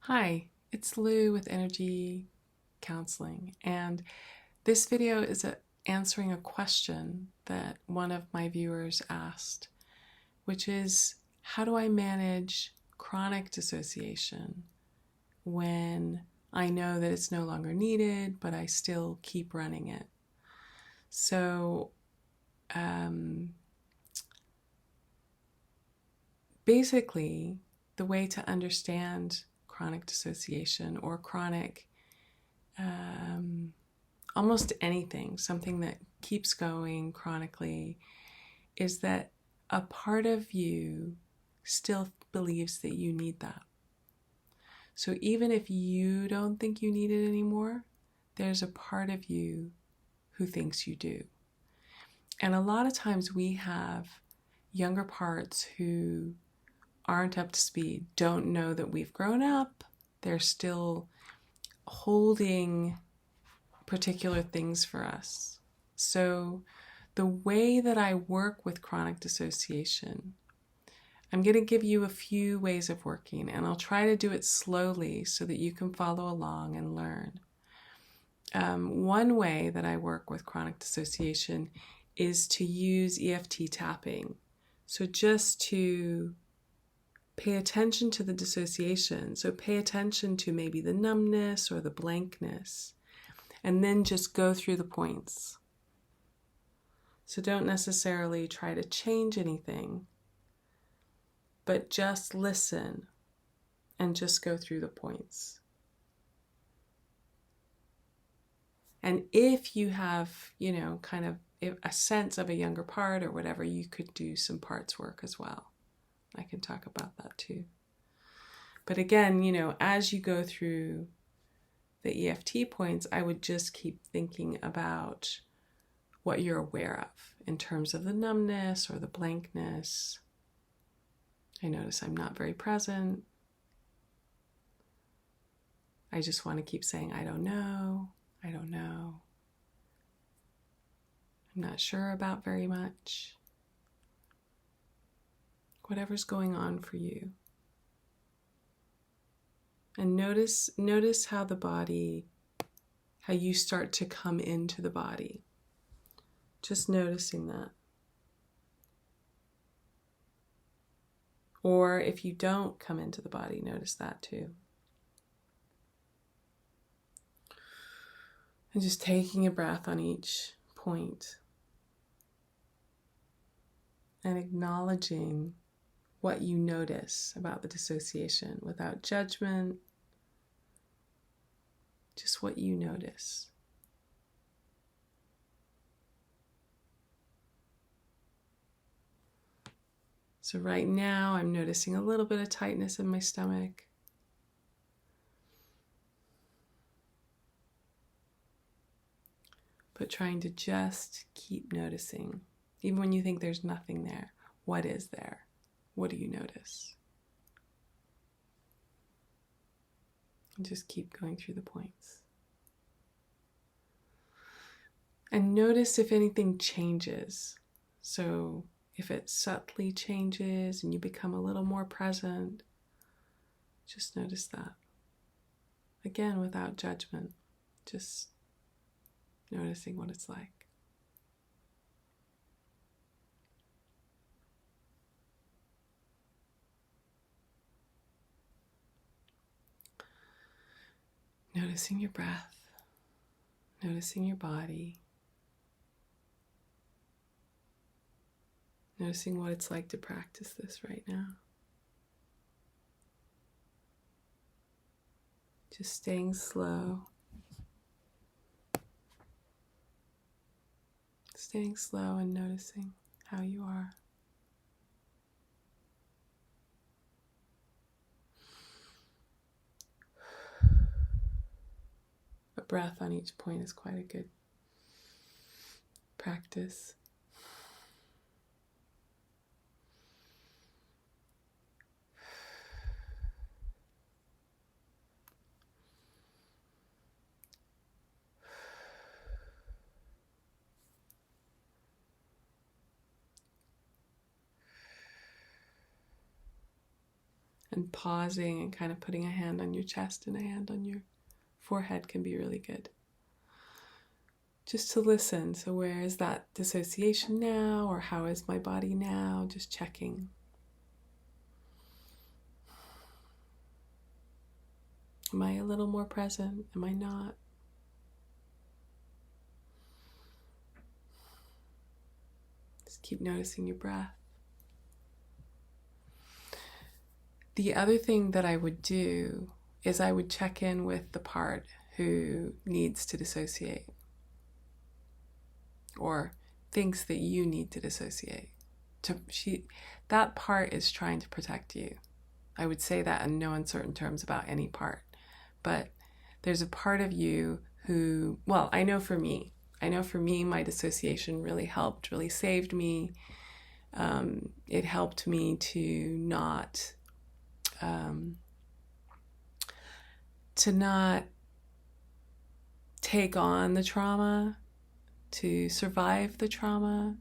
Hi, it's Lou with Energy Counseling, and this video is answering a question that one of my viewers asked, which is, how do I manage chronic dissociation when I know that it's no longer needed, but I still keep running it? So, basically, the way to understand chronic dissociation or chronic almost anything, something that keeps going chronically, is that a part of you still believes that you need that. So even if you don't think you need it anymore, there's a part of you who thinks you do. And a lot of times we have younger parts who aren't up to speed, don't know that we've grown up. They're still holding particular things for us. So the way that I work with chronic dissociation, I'm going to give you a few ways of working, and I'll try to do it slowly so that you can follow along and learn. One way that I work with chronic dissociation is to use EFT tapping. So just to pay attention to the dissociation. So pay attention to maybe the numbness or the blankness, and then just go through the points. So don't necessarily try to change anything, but just listen and just go through the points. And if you have, kind of a sense of a younger part or whatever, you could do some parts work as well. I can talk about that too. But again, as you go through the EFT points, I would just keep thinking about what you're aware of in terms of the numbness or the blankness. I notice I'm not very present. I just want to keep saying, I don't know. I'm not sure about very much. Whatever's going on for you. And notice how the body, how you start to come into the body. Just noticing that. Or if you don't come into the body, notice that too. And just taking a breath on each point. And acknowledging what you notice about the dissociation without judgment, just what you notice. So right now I'm noticing a little bit of tightness in my stomach. But trying to just keep noticing, even when you think there's nothing there. What is there? What do you notice? And just keep going through the points. And notice if anything changes. So if it subtly changes and you become a little more present, just notice that. Again, without judgment, just noticing what it's like. Noticing your breath, noticing your body, noticing what it's like to practice this right now. Just staying slow. Staying slow and noticing how you are. A breath on each point is quite a good practice. And pausing and kind of putting a hand on your chest and a hand on your forehead can be really good. Just to listen. So where is that dissociation now? Or how is my body now? Just checking. Am I a little more present? Am I not? Just keep noticing your breath. The other thing that I would do is I would check in with the part who needs to dissociate or thinks that you need to dissociate. That part is trying to protect you. I would say that in no uncertain terms about any part. But there's a part of you who, well, I know for me, my dissociation really helped, really saved me. It helped me to not take on the trauma, to survive the trauma,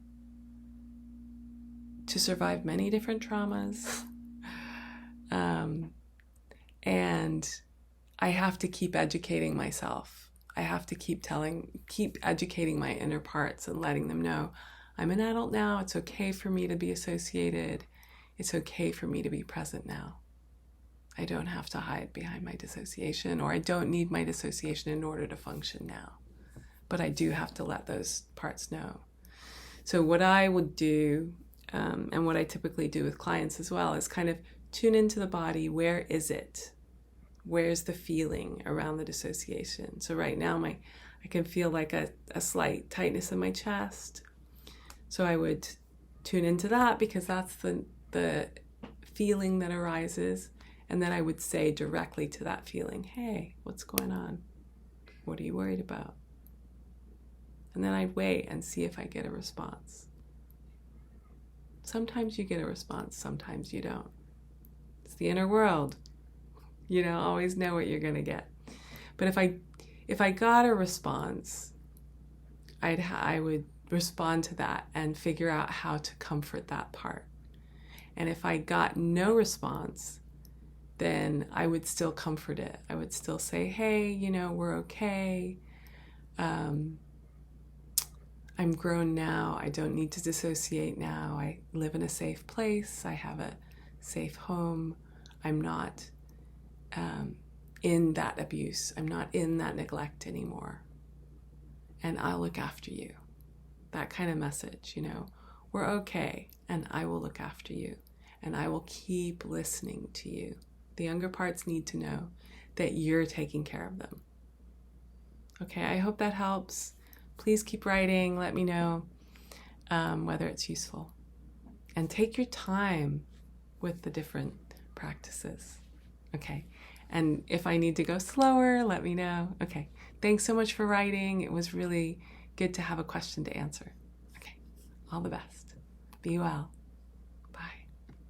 to survive many different traumas. And I have to keep educating myself. I have to keep educating my inner parts and letting them know I'm an adult now. It's okay for me to be associated. It's okay for me to be present now. I don't have to hide behind my dissociation, or I don't need my dissociation in order to function now. But I do have to let those parts know. So what I would do, and what I typically do with clients as well, is kind of tune into the body. Where is it? Where's the feeling around the dissociation? So right now I can feel like a slight tightness in my chest. So I would tune into that because that's the feeling that arises. And then I would say directly to that feeling, hey, what's going on? What are you worried about? And then I'd wait and see if I get a response. Sometimes you get a response, sometimes you don't. It's the inner world. You don't always know what you're going to get. But if I got a response, I would respond to that and figure out how to comfort that part. And if I got no response, then I would still comfort it. I would still say, hey, we're okay. I'm grown now. I don't need to dissociate now. I live in a safe place. I have a safe home. I'm not in that abuse. I'm not in that neglect anymore. And I'll look after you. That kind of message, We're okay, and I will look after you. And I will keep listening to you. The younger parts need to know that you're taking care of them. Okay, I hope that helps. Please keep writing. Let me know whether it's useful. And take your time with the different practices. Okay, and if I need to go slower, let me know. Okay, thanks so much for writing. It was really good to have a question to answer. Okay, all the best. Be well.